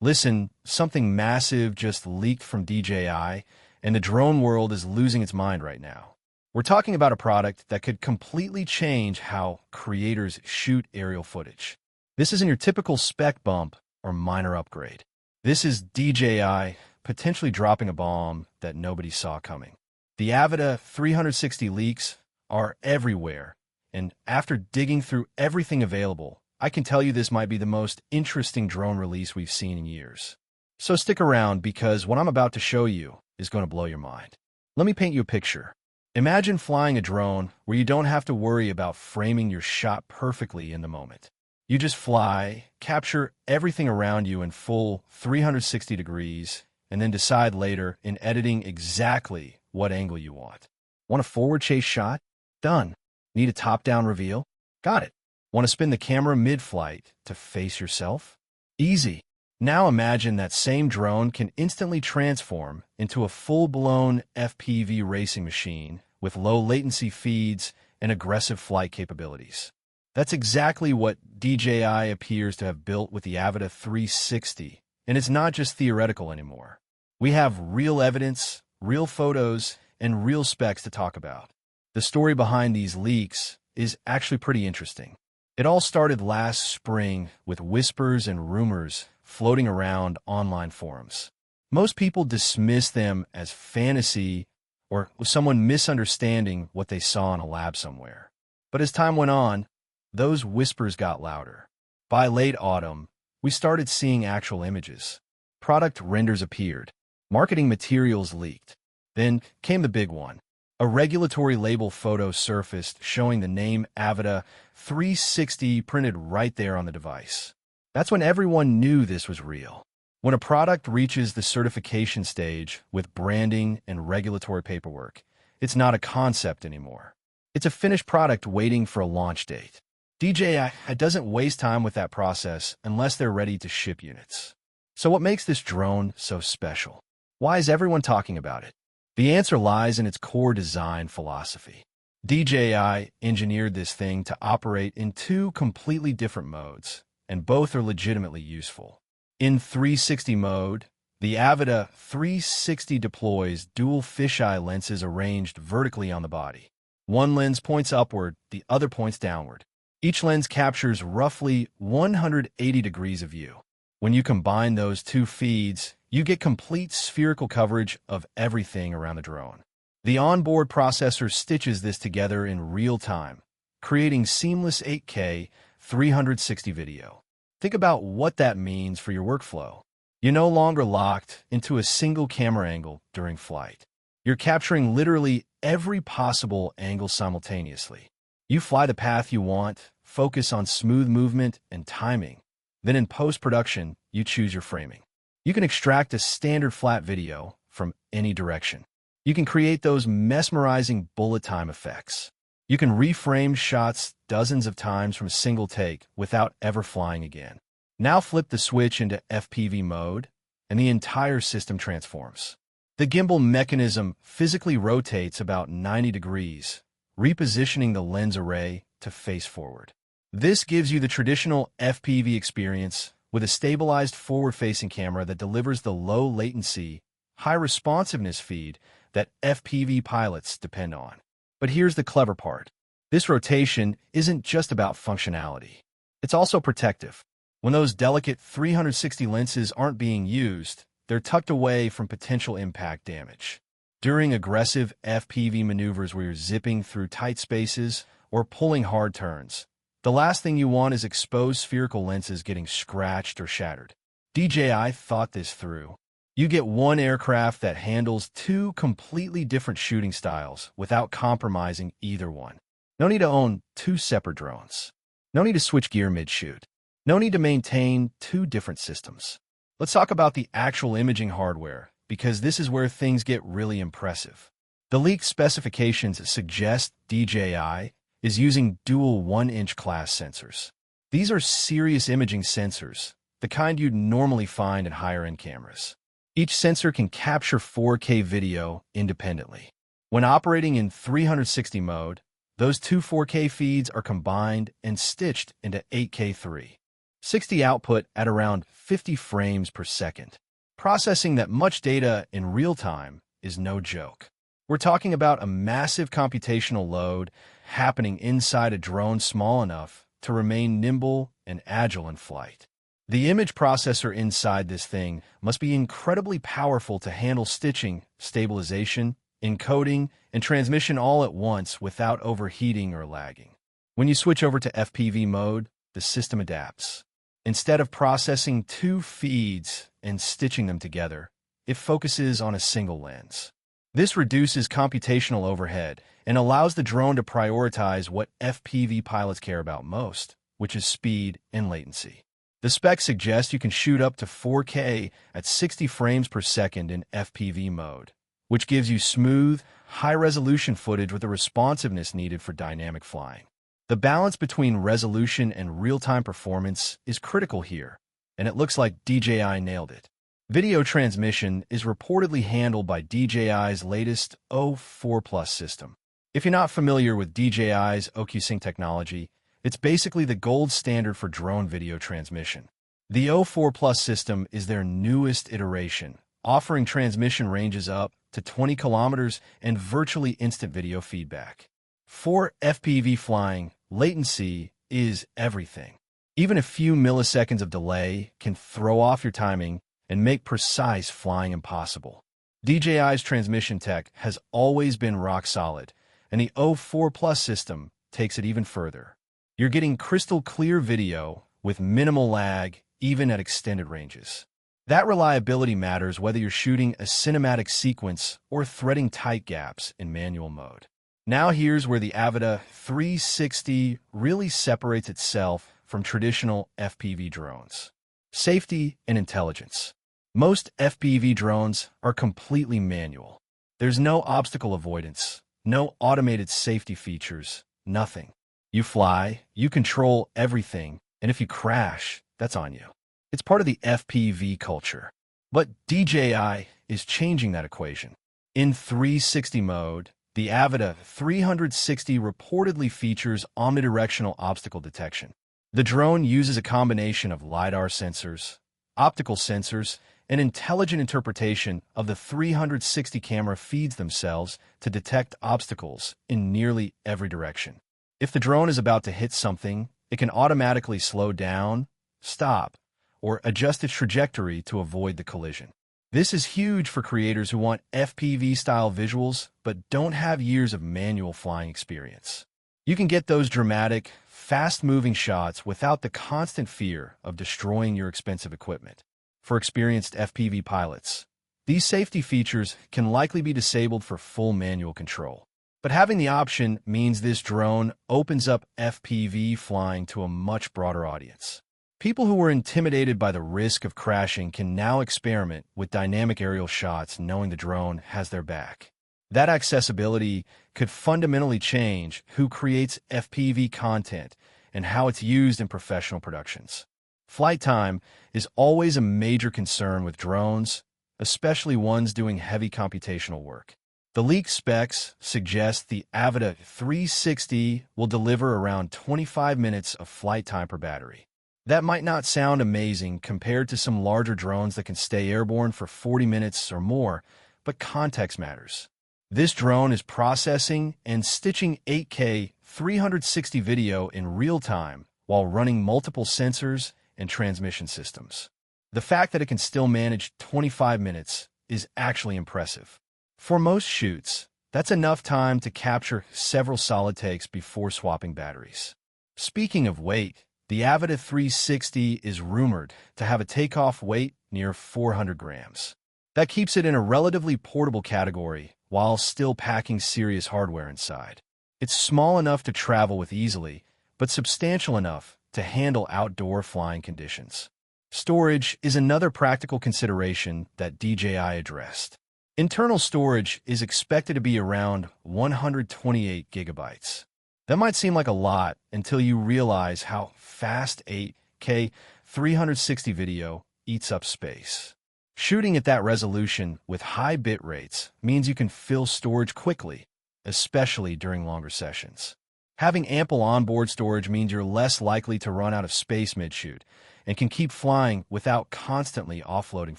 Listen, something massive just leaked from DJI, and the drone world is losing its mind right now. We're talking about a product that could completely change how creators shoot aerial footage. This isn't your typical spec bump or minor upgrade. This is DJI potentially dropping a bomb that nobody saw coming. The Avata 360 leaks are everywhere, and after digging through everything available, I can tell you this might be the most interesting drone release we've seen in years. So stick around because what I'm about to show you is going to blow your mind. Let me paint you a picture. Imagine flying a drone where you don't have to worry about framing your shot perfectly in the moment. You just fly, capture everything around you in full 360 degrees, and then decide later in editing exactly what angle you want. Want a forward chase shot? Done. Need a top-down reveal? Got it. Want to spin the camera mid-flight to face yourself? Easy. Now imagine that same drone can instantly transform into a full-blown FPV racing machine with low latency feeds and aggressive flight capabilities. That's exactly what DJI appears to have built with the Avata 360, and it's not just theoretical anymore. We have real evidence, real photos, and real specs to talk about. The story behind these leaks is actually pretty interesting. It all started last spring with whispers and rumors floating around online forums. Most people dismiss them as fantasy or someone misunderstanding what they saw in a lab somewhere. But as time went on, those whispers got louder. By late autumn, we started seeing actual images. Product renders appeared. Marketing materials leaked. Then came the big one. A regulatory label photo surfaced showing the name Avata 360 printed right there on the device. That's when everyone knew this was real. When a product reaches the certification stage with branding and regulatory paperwork, it's not a concept anymore. It's a finished product waiting for a launch date. DJI doesn't waste time with that process unless they're ready to ship units. So what makes this drone so special? Why is everyone talking about it? The answer lies in its core design philosophy. DJI engineered this thing to operate in two completely different modes, and both are legitimately useful. In 360 mode, the Avata 360 deploys dual fisheye lenses arranged vertically on the body. One lens points upward, the other points downward. Each lens captures roughly 180 degrees of view. When you combine those two feeds, you get complete spherical coverage of everything around the drone. The onboard processor stitches this together in real time, creating seamless 8K 360 video. Think about what that means for your workflow. You're no longer locked into a single camera angle during flight. You're capturing literally every possible angle simultaneously. You fly the path you want, focus on smooth movement and timing. Then in post-production, you choose your framing. You can extract a standard flat video from any direction. You can create those mesmerizing bullet time effects. You can reframe shots dozens of times from a single take without ever flying again. Now flip the switch into FPV mode, and the entire system transforms. The gimbal mechanism physically rotates about 90 degrees, repositioning the lens array to face forward. This gives you the traditional FPV experience with a stabilized forward-facing camera that delivers the low-latency, high-responsiveness feed that FPV pilots depend on. But here's the clever part. This rotation isn't just about functionality. It's also protective. When those delicate 360 lenses aren't being used, they're tucked away from potential impact damage. During aggressive FPV maneuvers where you're zipping through tight spaces or pulling hard turns, the last thing you want is exposed spherical lenses getting scratched or shattered. DJI thought this through. You get one aircraft that handles two completely different shooting styles without compromising either one. No need to own two separate drones. No need to switch gear mid-shoot. No need to maintain two different systems. Let's talk about the actual imaging hardware, because this is where things get really impressive. The leaked specifications suggest DJI is using dual 1-inch class sensors. These are serious imaging sensors, the kind you'd normally find in higher-end cameras. Each sensor can capture 4K video independently. When operating in 360 mode, those two 4K feeds are combined and stitched into 8K3. 60 output at around 50 frames per second. Processing that much data in real time is no joke. We're talking about a massive computational load happening inside a drone small enough to remain nimble and agile in flight. The image processor inside this thing must be incredibly powerful to handle stitching, stabilization, encoding, and transmission all at once without overheating or lagging. When you switch over to FPV mode, the system adapts. Instead of processing two feeds and stitching them together, it focuses on a single lens. This reduces computational overhead and allows the drone to prioritize what FPV pilots care about most, which is speed and latency. The spec suggests you can shoot up to 4K at 60 frames per second in FPV mode, which gives you smooth, high-resolution footage with the responsiveness needed for dynamic flying. The balance between resolution and real-time performance is critical here, and it looks like DJI nailed it. Video transmission is reportedly handled by DJI's latest O4 Plus system. If you're not familiar with DJI's OcuSync technology, it's basically the gold standard for drone video transmission. The O4 Plus system is their newest iteration, offering transmission ranges up to 20 kilometers and virtually instant video feedback. For FPV flying, latency is everything. Even a few milliseconds of delay can throw off your timing and make precise flying impossible. DJI's transmission tech has always been rock solid, and the O4 Plus system takes it even further. You're getting crystal clear video with minimal lag, even at extended ranges. That reliability matters whether you're shooting a cinematic sequence or threading tight gaps in manual mode. Now here's where the Avata 360 really separates itself from traditional FPV drones. Safety and intelligence. Most FPV drones are completely manual. There's no obstacle avoidance, no automated safety features, nothing. You fly, you control everything, and if you crash, that's on you. It's part of the FPV culture. But DJI is changing that equation. In 360 mode, the Avata 360 reportedly features omnidirectional obstacle detection. The drone uses a combination of LiDAR sensors, optical sensors, and intelligent interpretation of the 360 camera feeds themselves to detect obstacles in nearly every direction. If the drone is about to hit something, it can automatically slow down, stop, or adjust its trajectory to avoid the collision. This is huge for creators who want FPV-style visuals but don't have years of manual flying experience. You can get those dramatic, fast-moving shots without the constant fear of destroying your expensive equipment. For experienced FPV pilots, these safety features can likely be disabled for full manual control. But having the option means this drone opens up FPV flying to a much broader audience. People who were intimidated by the risk of crashing can now experiment with dynamic aerial shots knowing the drone has their back. That accessibility could fundamentally change who creates FPV content and how it's used in professional productions. Flight time is always a major concern with drones, especially ones doing heavy computational work. The leaked specs suggest the Avata 360 will deliver around 25 minutes of flight time per battery. That might not sound amazing compared to some larger drones that can stay airborne for 40 minutes or more, but context matters. This drone is processing and stitching 8K 360 video in real time while running multiple sensors and transmission systems. The fact that it can still manage 25 minutes is actually impressive. For most shoots, that's enough time to capture several solid takes before swapping batteries. Speaking of weight, the Avata 360 is rumored to have a takeoff weight near 400 grams. That keeps it in a relatively portable category while still packing serious hardware inside. It's small enough to travel with easily, but substantial enough to handle outdoor flying conditions. Storage is another practical consideration that DJI addressed. Internal storage is expected to be around 128 gigabytes. That might seem like a lot until you realize how fast 8K 360 video eats up space. Shooting at that resolution with high bit rates means you can fill storage quickly, especially during longer sessions. Having ample onboard storage means you're less likely to run out of space mid-shoot and can keep flying without constantly offloading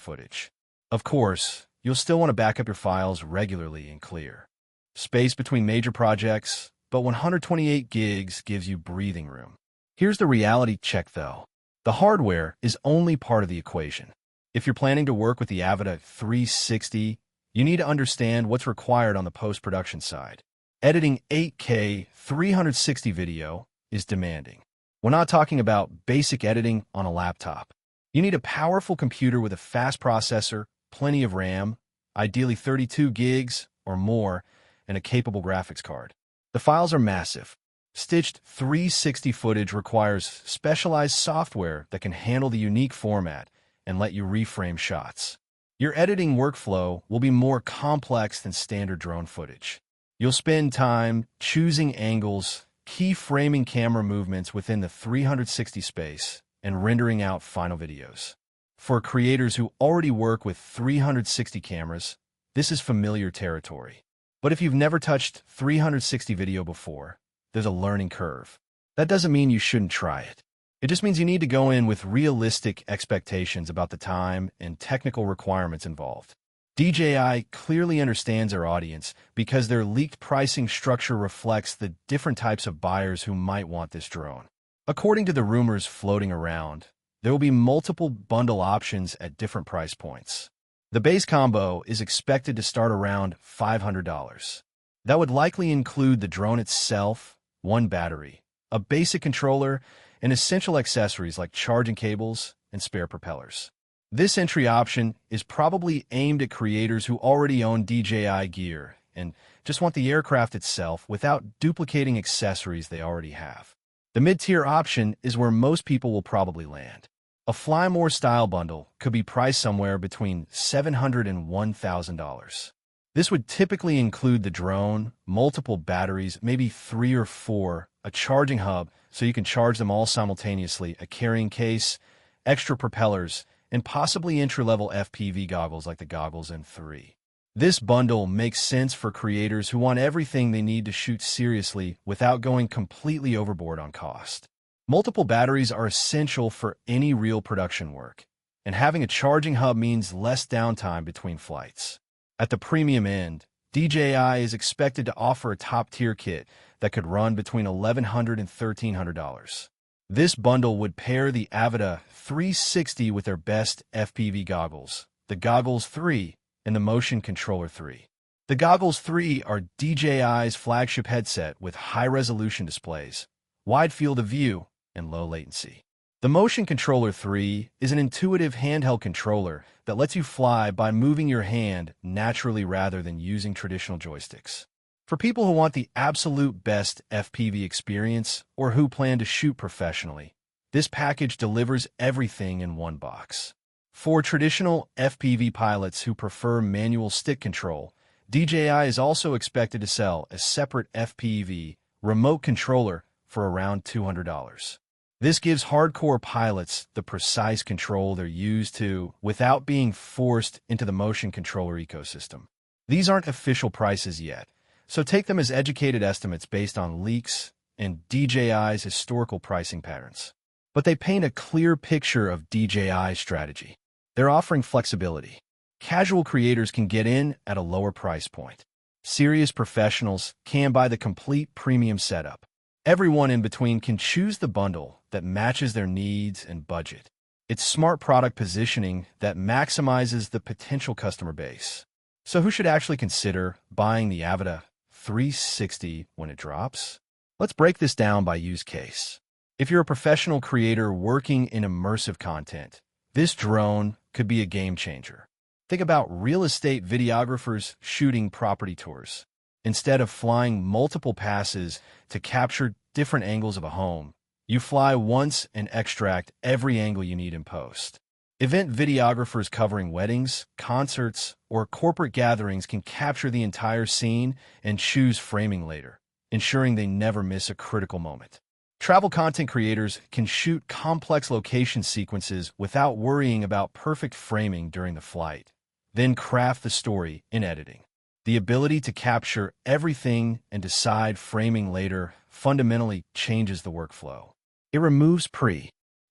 footage. Of course, you'll still want to back up your files regularly and clear space between major projects, but 128 gigs gives you breathing room. Here's the reality check though. The hardware is only part of the equation. If you're planning to work with the Avata 360, you need to understand what's required on the post-production side. Editing 8K 360 video is demanding. We're not talking about basic editing on a laptop. You need a powerful computer with a fast processor, plenty of RAM, ideally 32 gigs or more, and a capable graphics card. The files are massive. Stitched 360 footage requires specialized software that can handle the unique format and let you reframe shots. Your editing workflow will be more complex than standard drone footage. You'll spend time choosing angles, keyframing camera movements within the 360 space, and rendering out final videos. For creators who already work with 360 cameras, this is familiar territory. But if you've never touched 360 video before, there's a learning curve. That doesn't mean you shouldn't try it. It just means you need to go in with realistic expectations about the time and technical requirements involved. DJI clearly understands their audience because their leaked pricing structure reflects the different types of buyers who might want this drone. According to the rumors floating around, there will be multiple bundle options at different price points. The base combo is expected to start around $500. That would likely include the drone itself, one battery, a basic controller, and essential accessories like charging cables and spare propellers. This entry option is probably aimed at creators who already own DJI gear and just want the aircraft itself without duplicating accessories they already have. The mid-tier option is where most people will probably land. A Fly More style bundle could be priced somewhere between $700 and $1,000. This would typically include the drone, multiple batteries, maybe 3 or 4, a charging hub so you can charge them all simultaneously, a carrying case, extra propellers, and possibly entry-level FPV goggles like the Goggles M3. This bundle makes sense for creators who want everything they need to shoot seriously without going completely overboard on cost. Multiple batteries are essential for any real production work, and having a charging hub means less downtime between flights. At the premium end, DJI is expected to offer a top-tier kit that could run between $1,100 and $1,300. This bundle would pair the Avata 360 with their best FPV goggles, the Goggles 3 and the Motion Controller 3. The Goggles 3 are DJI's flagship headset with high-resolution displays, wide field of view, and low latency. The Motion Controller 3 is an intuitive handheld controller that lets you fly by moving your hand naturally rather than using traditional joysticks. For people who want the absolute best FPV experience or who plan to shoot professionally, this package delivers everything in one box. For traditional FPV pilots who prefer manual stick control, DJI is also expected to sell a separate FPV remote controller for around $200. This gives hardcore pilots the precise control they're used to without being forced into the motion controller ecosystem. These aren't official prices yet, so take them as educated estimates based on leaks and DJI's historical pricing patterns. But they paint a clear picture of DJI's strategy. They're offering flexibility. Casual creators can get in at a lower price point. Serious professionals can buy the complete premium setup. Everyone in between can choose the bundle that matches their needs and budget. It's smart product positioning that maximizes the potential customer base. So who should actually consider buying the Avata 360 when it drops? Let's break this down by use case. If you're a professional creator working in immersive content, this drone could be a game changer. Think about real estate videographers shooting property tours. Instead of flying multiple passes to capture different angles of a home, you fly once and extract every angle you need in post. Event videographers covering weddings, concerts, or corporate gatherings can capture the entire scene and choose framing later, ensuring they never miss a critical moment. Travel content creators can shoot complex location sequences without worrying about perfect framing during the flight, then craft the story in editing. The ability to capture everything and decide framing later fundamentally changes the workflow. It removes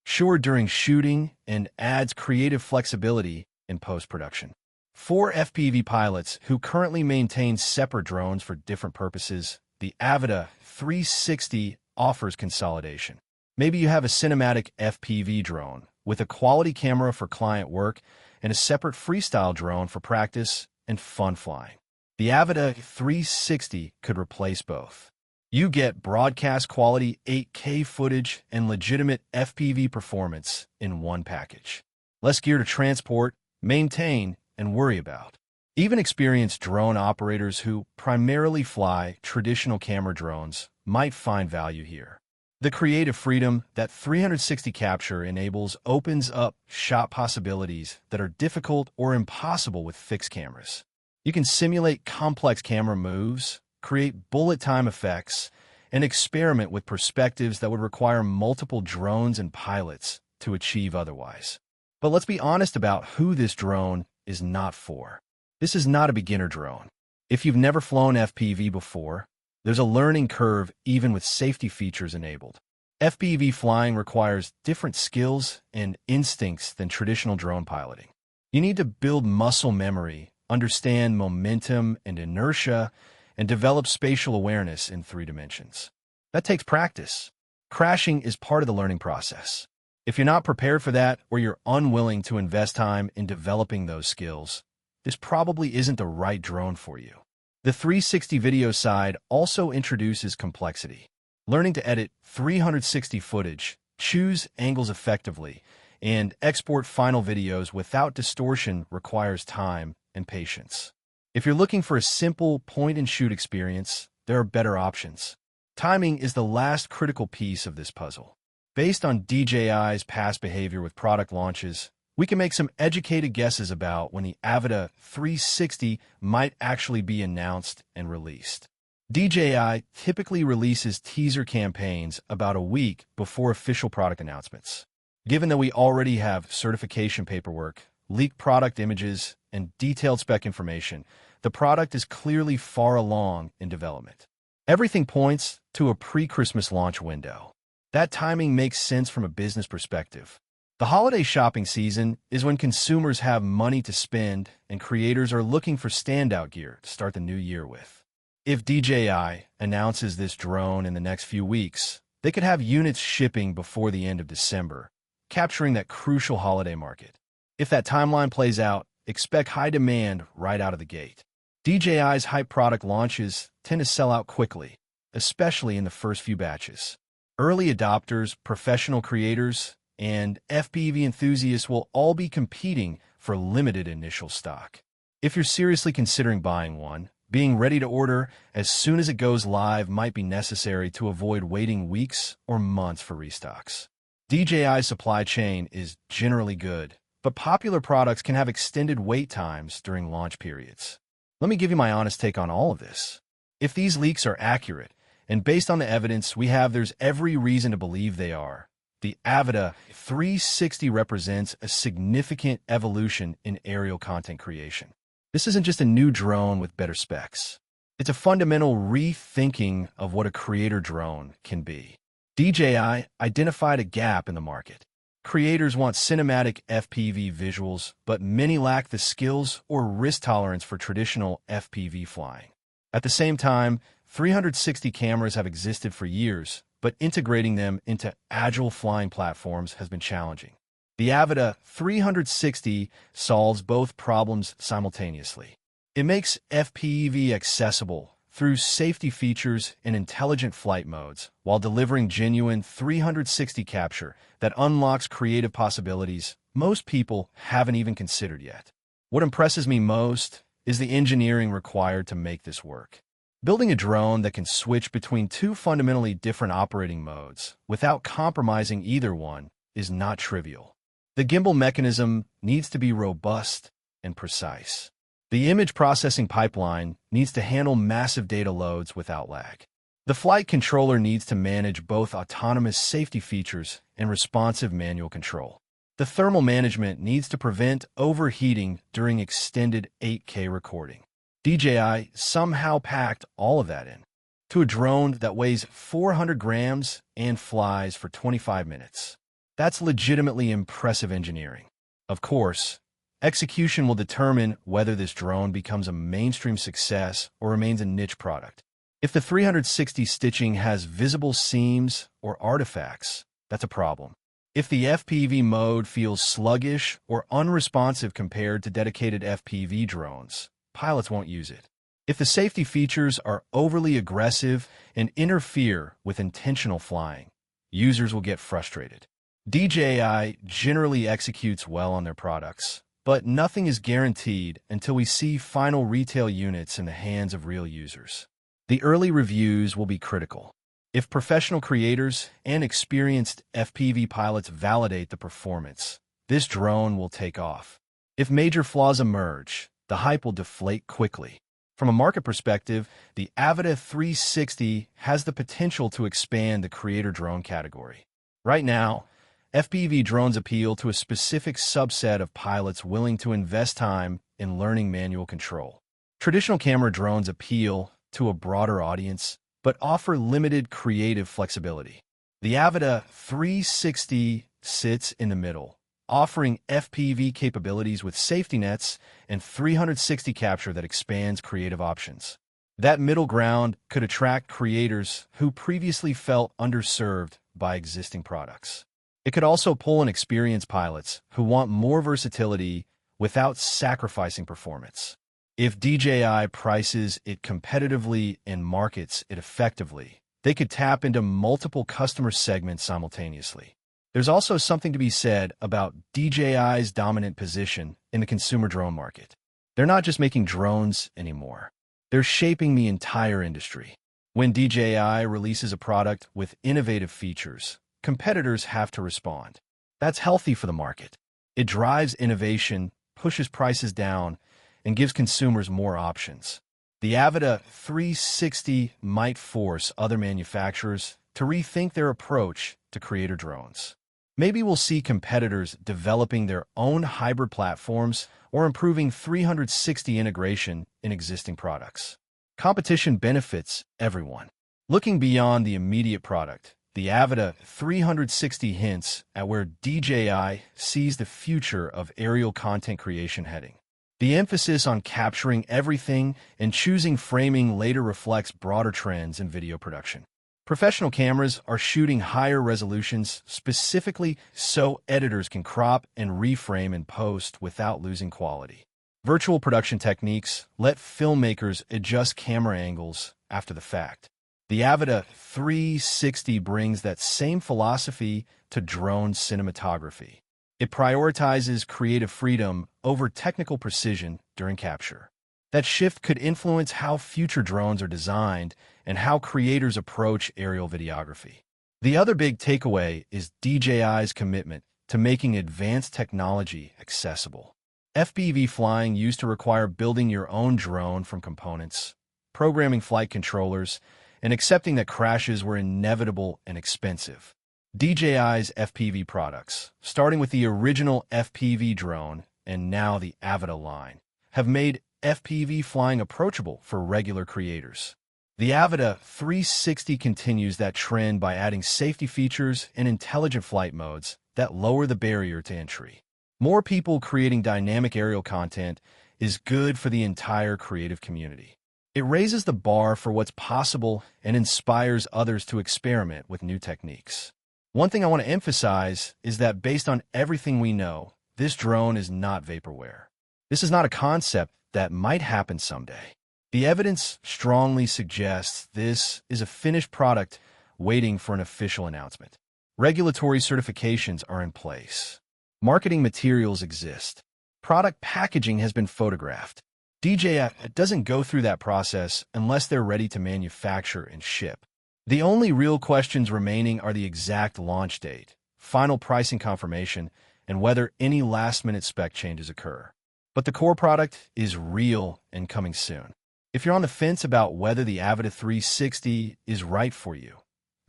sure during shooting and adds creative flexibility in post-production. For FPV pilots who currently maintain separate drones for different purposes, the Avata 360 offers consolidation. Maybe you have a cinematic FPV drone with a quality camera for client work and a separate freestyle drone for practice and fun flying. The Avata 360 could replace both. You get broadcast quality 8K footage and legitimate FPV performance in one package. Less gear to transport, maintain, and worry about. Even experienced drone operators who primarily fly traditional camera drones might find value here. The creative freedom that 360 capture enables opens up shot possibilities that are difficult or impossible with fixed cameras. You can simulate complex camera moves, create bullet time effects, and experiment with perspectives that would require multiple drones and pilots to achieve otherwise. But let's be honest about who this drone is not for. This is not a beginner drone. If you've never flown FPV before, there's a learning curve even with safety features enabled. FPV flying requires different skills and instincts than traditional drone piloting. You need to build muscle memory, understand momentum and inertia, and develop spatial awareness in 3 dimensions. That takes practice. Crashing is part of the learning process. If you're not prepared for that, or you're unwilling to invest time in developing those skills, this probably isn't the right drone for you. The 360 video side also introduces complexity. Learning to edit 360 footage, choose angles effectively, and export final videos without distortion requires time and patience. If you're looking for a simple point-and-shoot experience, there are better options. Timing is the last critical piece of this puzzle. Based on DJI's past behavior with product launches, we can make some educated guesses about when the Avata 360 might actually be announced and released. DJI typically releases teaser campaigns about a week before official product announcements. Given that we already have certification paperwork, leaked product images, and detailed spec information, the product is clearly far along in development. Everything points to a pre-Christmas launch window. That timing makes sense from a business perspective. The holiday shopping season is when consumers have money to spend and creators are looking for standout gear to start the new year with. If DJI announces this drone in the next few weeks, they could have units shipping before the end of December, capturing that crucial holiday market. If that timeline plays out, expect high demand right out of the gate. DJI's hype product launches tend to sell out quickly, especially in the first few batches. Early adopters, professional creators, and FPV enthusiasts will all be competing for limited initial stock. If you're seriously considering buying one, being ready to order as soon as it goes live might be necessary to avoid waiting weeks or months for restocks. DJI's supply chain is generally good, but popular products can have extended wait times during launch periods. Let me give you my honest take on all of this. If these leaks are accurate, and based on the evidence we have, there's every reason to believe they are, the Avata 360 represents a significant evolution in aerial content creation. This isn't just a new drone with better specs. It's a fundamental rethinking of what a creator drone can be. DJI identified a gap in the market. Creators want cinematic FPV visuals, but many lack the skills or risk tolerance for traditional FPV flying. At the same time, 360 cameras have existed for years, but integrating them into agile flying platforms has been challenging. The Avata 360 solves both problems simultaneously. It makes FPV accessible through safety features and intelligent flight modes, while delivering genuine 360 capture that unlocks creative possibilities most people haven't even considered yet. What impresses me most is the engineering required to make this work. Building a drone that can switch between 2 fundamentally different operating modes without compromising either one is not trivial. The gimbal mechanism needs to be robust and precise. The image processing pipeline needs to handle massive data loads without lag. The flight controller needs to manage both autonomous safety features and responsive manual control. The thermal management needs to prevent overheating during extended 8K recording. DJI somehow packed all of that in to a drone that weighs 400 grams and flies for 25 minutes. That's legitimately impressive engineering. Of course, execution will determine whether this drone becomes a mainstream success or remains a niche product. If the 360 stitching has visible seams or artifacts, that's a problem. If the FPV mode feels sluggish or unresponsive compared to dedicated FPV drones, pilots won't use it. If the safety features are overly aggressive and interfere with intentional flying, users will get frustrated. DJI generally executes well on their products, but nothing is guaranteed until we see final retail units in the hands of real users. The early reviews will be critical. If professional creators and experienced FPV pilots validate the performance, this drone will take off. If major flaws emerge, the hype will deflate quickly. From a market perspective, the Avata 360 has the potential to expand the creator drone category. Right now, FPV drones appeal to a specific subset of pilots willing to invest time in learning manual control. Traditional camera drones appeal to a broader audience, but offer limited creative flexibility. The Avata 360 sits in the middle, offering FPV capabilities with safety nets and 360 capture that expands creative options. That middle ground could attract creators who previously felt underserved by existing products. It could also pull in experienced pilots who want more versatility without sacrificing performance. If DJI prices it competitively and markets it effectively, they could tap into multiple customer segments simultaneously. There's also something to be said about DJI's dominant position in the consumer drone market. They're not just making drones anymore. They're shaping the entire industry. When DJI releases a product with innovative features, competitors have to respond. That's healthy for the market. It drives innovation, pushes prices down, and gives consumers more options. The Avata 360 might force other manufacturers to rethink their approach to creator drones. Maybe we'll see competitors developing their own hybrid platforms or improving 360 integration in existing products. Competition benefits everyone. Looking beyond the immediate product, the Avata 360 hints at where DJI sees the future of aerial content creation heading. The emphasis on capturing everything and choosing framing later reflects broader trends in video production. Professional cameras are shooting higher resolutions specifically so editors can crop and reframe in post without losing quality. Virtual production techniques let filmmakers adjust camera angles after the fact. The Avata 360 brings that same philosophy to drone cinematography. It prioritizes creative freedom over technical precision during capture. That shift could influence how future drones are designed and how creators approach aerial videography. The other big takeaway is DJI's commitment to making advanced technology accessible. FPV flying used to require building your own drone from components, programming flight controllers, and accepting that crashes were inevitable and expensive. DJI's FPV products, starting with the original FPV drone and now the Avata line, have made FPV flying approachable for regular creators. The Avata 360 continues that trend by adding safety features and intelligent flight modes that lower the barrier to entry. More people creating dynamic aerial content is good for the entire creative community. It raises the bar for what's possible and inspires others to experiment with new techniques. One thing I want to emphasize is that based on everything we know, this drone is not vaporware. This is not a concept that might happen someday. The evidence strongly suggests this is a finished product waiting for an official announcement. Regulatory certifications are in place. Marketing materials exist. Product packaging has been photographed. DJI doesn't go through that process unless they're ready to manufacture and ship. The only real questions remaining are the exact launch date, final pricing confirmation, and whether any last-minute spec changes occur. But the core product is real and coming soon. If you're on the fence about whether the Avata 360 is right for you,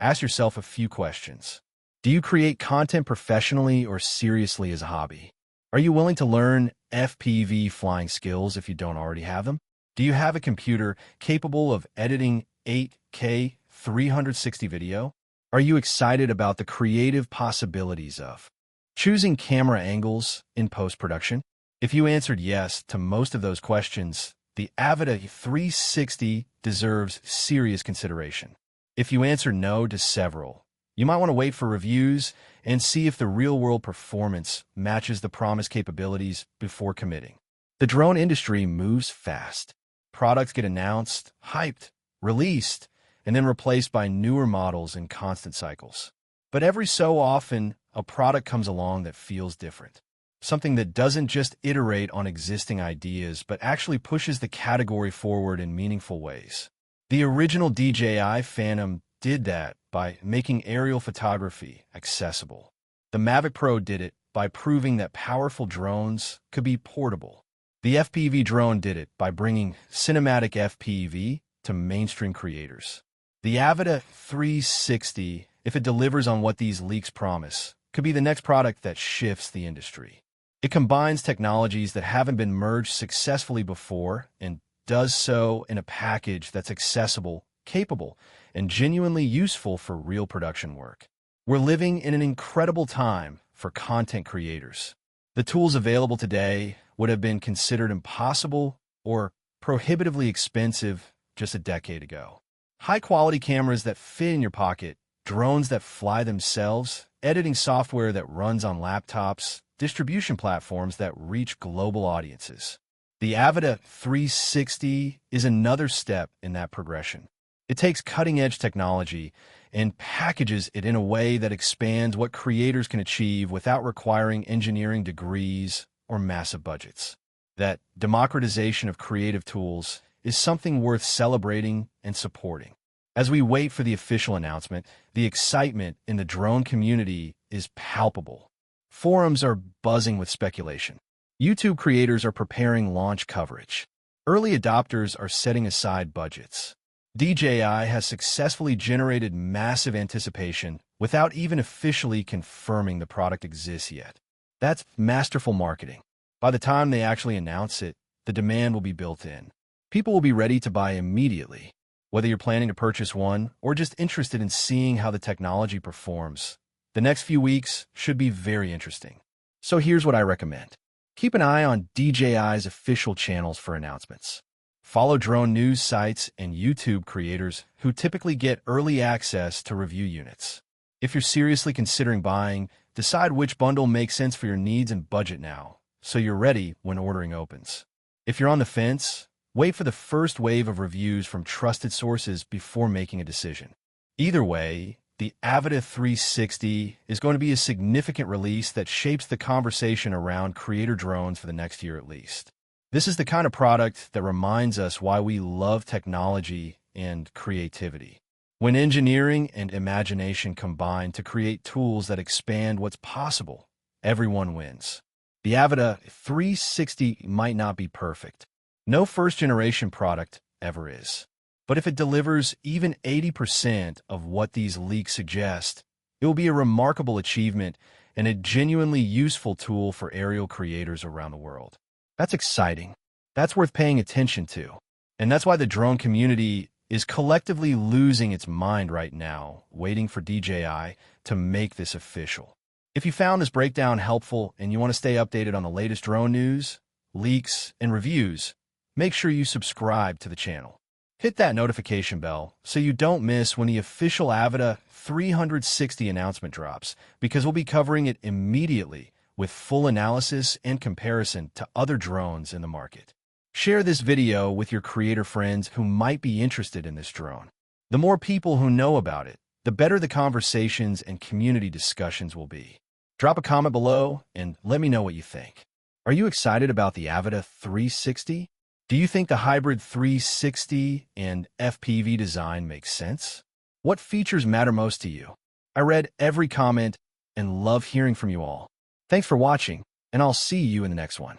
ask yourself a few questions. Do you create content professionally or seriously as a hobby? Are you willing to learn FPV flying skills if you don't already have them? Do you have a computer capable of editing 8K 360 video? Are you excited about the creative possibilities of choosing camera angles in post-production? If you answered yes to most of those questions, the Avata 360 deserves serious consideration. If you answer no to several, you might want to wait for reviews and see if the real-world performance matches the promised capabilities before committing. The drone industry moves fast. Products get announced, hyped, released, and then replaced by newer models in constant cycles. But every so often, a product comes along that feels different. Something that doesn't just iterate on existing ideas, but actually pushes the category forward in meaningful ways. The original DJI Phantom did that by making aerial photography accessible. The Mavic Pro did it by proving that powerful drones could be portable. The FPV drone did it by bringing cinematic FPV to mainstream creators. The Avata 360, if it delivers on what these leaks promise, could be the next product that shifts the industry. It combines technologies that haven't been merged successfully before and does so in a package that's accessible, capable, and genuinely useful for real production work. We're living in an incredible time for content creators. The tools available today would have been considered impossible or prohibitively expensive just a decade ago. High-quality cameras that fit in your pocket, drones that fly themselves, editing software that runs on laptops, distribution platforms that reach global audiences. The Avata 360 is another step in that progression. It takes cutting-edge technology and packages it in a way that expands what creators can achieve without requiring engineering degrees or massive budgets. That democratization of creative tools is something worth celebrating and supporting. As we wait for the official announcement, the excitement in the drone community is palpable. Forums are buzzing with speculation. YouTube creators are preparing launch coverage. Early adopters are setting aside budgets. DJI has successfully generated massive anticipation without even officially confirming the product exists yet. That's masterful marketing. By the time they actually announce it, the demand will be built in. People will be ready to buy immediately. Whether you're planning to purchase one or just interested in seeing how the technology performs, the next few weeks should be very interesting. So here's what I recommend. Keep an eye on DJI's official channels for announcements. Follow drone news sites and YouTube creators who typically get early access to review units. If you're seriously considering buying, decide which bundle makes sense for your needs and budget now, so you're ready when ordering opens. If you're on the fence, wait for the first wave of reviews from trusted sources before making a decision. Either way, the Avata 360 is going to be a significant release that shapes the conversation around creator drones for the next year at least. This is the kind of product that reminds us why we love technology and creativity. When engineering and imagination combine to create tools that expand what's possible, everyone wins. The Avata 360 might not be perfect. No first-generation product ever is. But if it delivers even 80% of what these leaks suggest, it will be a remarkable achievement and a genuinely useful tool for aerial creators around the world. That's exciting. That's worth paying attention to. And that's why the drone community is collectively losing its mind right now, waiting for DJI to make this official. If you found this breakdown helpful and you want to stay updated on the latest drone news, leaks, and reviews, make sure you subscribe to the channel. Hit that notification bell so you don't miss when the official Avata 360 announcement drops, because we'll be covering it immediately with full analysis and comparison to other drones in the market. Share this video with your creator friends who might be interested in this drone. The more people who know about it, the better the conversations and community discussions will be. Drop a comment below and let me know what you think. Are you excited about the Avata 360? Do you think the hybrid 360 and FPV design makes sense? What features matter most to you? I read every comment and love hearing from you all. Thanks for watching, and I'll see you in the next one.